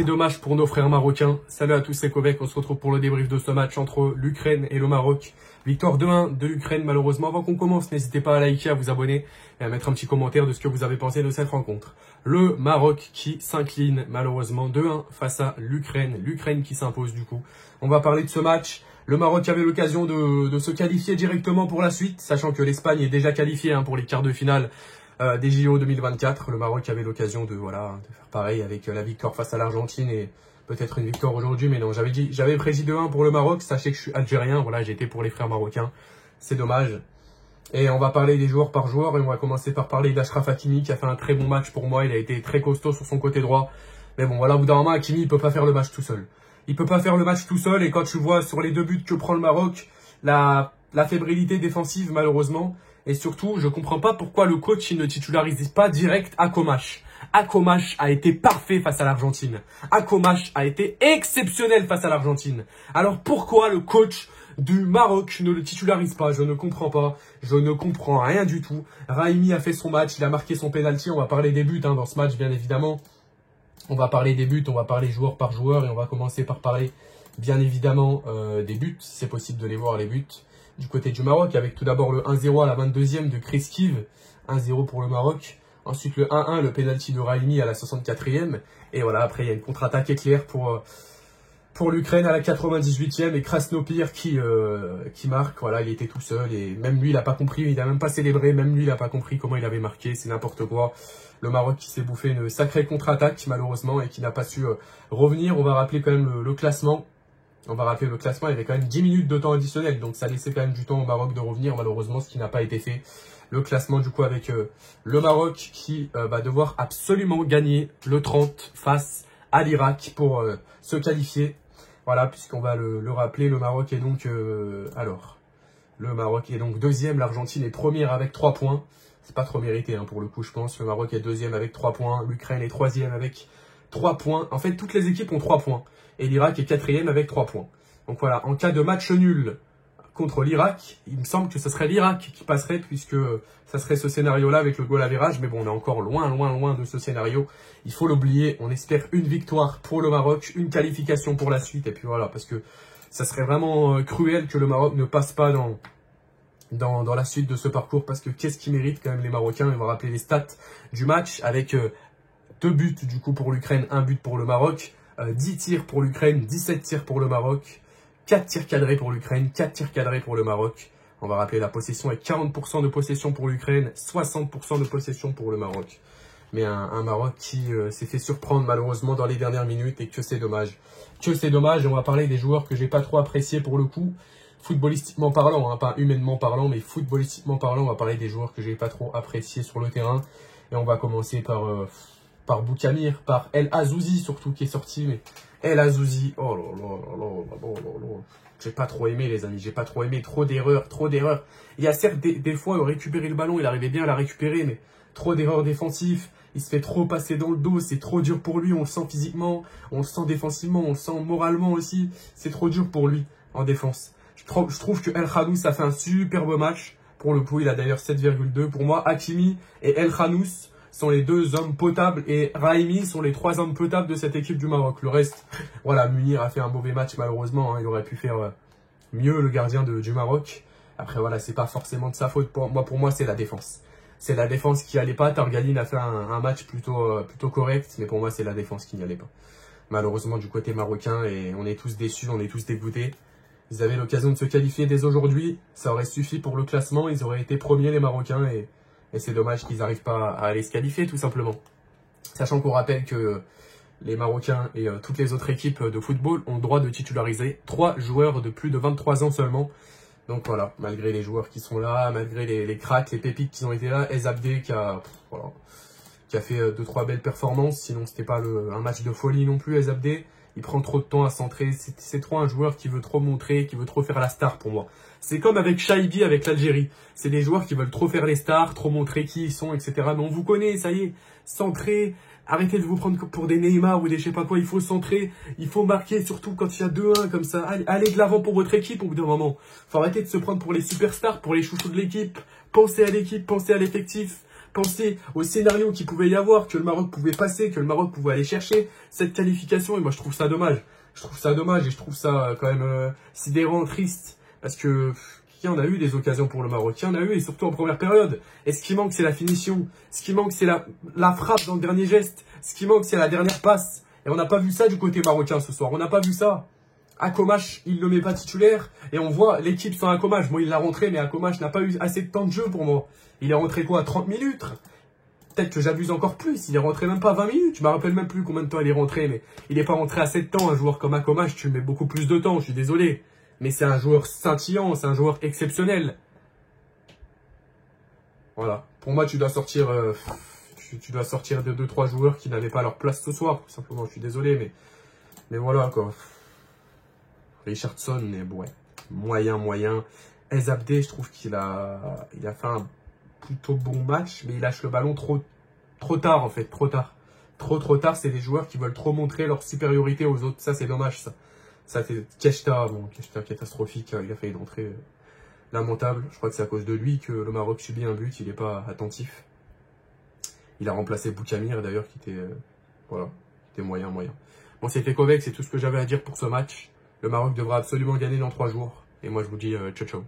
C'est dommage pour nos frères marocains. Salut à tous les Kobeck, on se retrouve pour le débrief de ce match entre l'Ukraine et le Maroc. Victoire 2-1 de l'Ukraine malheureusement. Avant qu'on commence, n'hésitez pas à liker, à vous abonner et à mettre un petit commentaire de ce que vous avez pensé de cette rencontre. Le Maroc qui s'incline malheureusement 2-1 face à l'Ukraine. L'Ukraine qui s'impose du coup. On va parler de ce match. Le Maroc avait l'occasion de se qualifier directement pour la suite, sachant que l'Espagne est déjà qualifiée pour les quarts de finale des JO 2024. Le Maroc avait l'occasion de faire pareil avec la victoire face à l'Argentine et peut-être une victoire aujourd'hui, mais non, j'avais prédit 2-1 pour le Maroc. Sachez que je suis algérien, voilà, j'étais pour les frères marocains. C'est dommage. Et on va parler des joueurs par joueur et on va commencer par parler d'Achraf Hakimi qui a fait un très bon match pour moi. Il a été très costaud sur son côté droit. Mais bon, voilà, au bout d'un moment, Hakimi, il peut pas faire le match tout seul. Il peut pas faire le match tout seul et quand tu vois sur les deux buts que prend le Maroc, la fébrilité défensive malheureusement. Et surtout, je comprends pas pourquoi le coach il ne titularise pas direct Akomash. Akomash a été parfait face à l'Argentine. Akomash a été exceptionnel face à l'Argentine. Alors pourquoi le coach du Maroc ne le titularise pas? Je ne comprends pas. Je ne comprends rien du tout. Raimi a fait son match, il a marqué son penalty. On va parler des buts dans ce match bien évidemment. On va parler des buts, on va parler joueur par joueur et on va commencer par parler bien évidemment des buts, si c'est possible de les voir les buts. Du côté du Maroc, avec tout d'abord le 1-0 à la 22e de Chris Kiv, 1-0 pour le Maroc. Ensuite le 1-1, le penalty de Raimi à la 64e. Et voilà, après il y a une contre-attaque éclair pour l'Ukraine à la 98e et Krasnopir qui marque. Voilà, il était tout seul et même lui il n'a pas compris, il n'a même pas célébré, même lui il n'a pas compris comment il avait marqué, c'est n'importe quoi. Le Maroc qui s'est bouffé une sacrée contre-attaque malheureusement et qui n'a pas su revenir. On va rappeler quand même le classement. On va rappeler le classement, il y avait quand même 10 minutes de temps additionnel, donc ça laissait quand même du temps au Maroc de revenir, malheureusement, ce qui n'a pas été fait. Le classement du coup avec le Maroc qui va devoir absolument gagner le 30 face à l'Irak pour se qualifier. Voilà, puisqu'on va le rappeler, le Maroc est donc... le Maroc est donc deuxième, l'Argentine est première avec 3 points. C'est pas trop mérité pour le coup, je pense. Le Maroc est deuxième avec 3 points, l'Ukraine est troisième avec 3 points. En fait, toutes les équipes ont 3 points. Et l'Irak est quatrième avec 3 points. Donc voilà, en cas de match nul contre l'Irak, il me semble que ce serait l'Irak qui passerait, puisque ça serait ce scénario-là avec le goal average. Mais bon, on est encore loin de ce scénario. Il faut l'oublier. On espère une victoire pour le Maroc, une qualification pour la suite. Et puis voilà, parce que ça serait vraiment cruel que le Maroc ne passe pas dans la suite de ce parcours. Parce que qu'est-ce qui mérite quand même les Marocains? On va rappeler les stats du match avec 2 buts du coup pour l'Ukraine, 1 but pour le Maroc. 10 tirs pour l'Ukraine, 17 tirs pour le Maroc, 4 tirs cadrés pour l'Ukraine, 4 tirs cadrés pour le Maroc. On va rappeler la possession avec 40% de possession pour l'Ukraine, 60% de possession pour le Maroc. Mais un Maroc qui s'est fait surprendre malheureusement dans les dernières minutes et que c'est dommage. Que c'est dommage, et on va parler des joueurs que j'ai pas trop appréciés pour le coup. Footballistiquement parlant, pas humainement parlant, mais footballistiquement parlant, on va parler des joueurs que j'ai pas trop appréciés sur le terrain. Et on va commencer par Boukamir, par El Azouzi surtout qui est sorti, mais El Azouzi, oh là là là là là là, j'ai pas trop aimé les amis, j'ai pas trop aimé, trop d'erreurs. Il y a certes des fois récupérer le ballon, il arrivait bien à la récupérer, mais trop d'erreurs défensives, il se fait trop passer dans le dos, c'est trop dur pour lui, on le sent physiquement, on le sent défensivement, on le sent moralement aussi, c'est trop dur pour lui en défense. Je trouve que El Khanous a fait un superbe match, pour le coup il a d'ailleurs 7,2, pour moi Hakimi et El Khanous sont les 2 hommes potables et Raimi sont les 3 hommes potables de cette équipe du Maroc. Le reste, voilà, Munir a fait un mauvais match malheureusement, il aurait pu faire mieux le gardien du Maroc. Après voilà, c'est pas forcément de sa faute, pour moi c'est la défense. C'est la défense qui allait pas, Targaline a fait un match plutôt correct, mais pour moi c'est la défense qui n'y allait pas. Malheureusement du côté marocain, et on est tous déçus, on est tous dégoûtés. Ils avaient l'occasion de se qualifier dès aujourd'hui, ça aurait suffi pour le classement, ils auraient été premiers les Marocains et c'est dommage qu'ils n'arrivent pas à aller se qualifier tout simplement. Sachant qu'on rappelle que les Marocains et toutes les autres équipes de football ont le droit de titulariser 3 joueurs de plus de 23 ans seulement. Donc voilà, malgré les joueurs qui sont là, malgré les cracks, les pépites qui ont été là, Ezabde qui a fait 2-3 belles performances, sinon c'était pas un match de folie non plus Ezabde. Il prend trop de temps à centrer, c'est trop un joueur qui veut trop montrer, qui veut trop faire la star pour moi. C'est comme avec Shaibi, avec l'Algérie. C'est des joueurs qui veulent trop faire les stars, trop montrer qui ils sont, etc. Mais on vous connaît, ça y est, centrez, arrêtez de vous prendre pour des Neymar ou des je sais pas quoi, il faut centrer, il faut marquer, surtout quand il y a 2-1 comme ça. Allez de l'avant pour votre équipe au bout d'un moment. Faut arrêter de se prendre pour les superstars, pour les chouchous de l'équipe. Pensez à l'équipe, pensez à l'effectif. Pensez au scénario qu'il pouvait y avoir, que le Maroc pouvait passer, que le Maroc pouvait aller chercher cette qualification. Et moi, je trouve ça dommage. Je trouve ça dommage et je trouve ça quand même sidérant, triste. Parce que il y en a eu des occasions pour le Maroc. Il y en a eu, et surtout en première période. Et ce qui manque, c'est la finition. Ce qui manque, c'est la frappe dans le dernier geste. Ce qui manque, c'est la dernière passe. Et on n'a pas vu ça du côté marocain ce soir. On n'a pas vu ça. Akomash, il ne le met pas titulaire. Et on voit l'équipe sans Akomash. Bon, il l'a rentré, mais Akomash n'a pas eu assez de temps de jeu pour moi. Il est rentré quoi, 30 minutes? Peut-être que j'abuse encore plus. Il est rentré même pas 20 minutes. Je me rappelle même plus combien de temps il est rentré. Mais il n'est pas rentré assez de temps. Un joueur comme Akomash, tu le mets beaucoup plus de temps. Je suis désolé. Mais c'est un joueur scintillant. C'est un joueur exceptionnel. Voilà. Pour moi, tu dois sortir de 2-3 joueurs qui n'avaient pas leur place ce soir. Tout simplement, je suis désolé. Mais voilà, quoi. Richardson, mais ouais, moyen. Ezabde, je trouve qu'il a fait un plutôt bon match, mais il lâche le ballon trop tard, en fait, trop tard. Trop tard, c'est des joueurs qui veulent trop montrer leur supériorité aux autres. Ça, c'est dommage, ça. Ça, c'est Keshta catastrophique, il a failli d'entrée lamentable. Je crois que c'est à cause de lui que le Maroc subit un but, il n'est pas attentif. Il a remplacé Boukamir, d'ailleurs, qui était, voilà, qui était moyen. Bon, c'était Kovac, c'est tout ce que j'avais à dire pour ce match. Le Maroc devra absolument gagner dans 3 jours. Et moi, je vous dis ciao.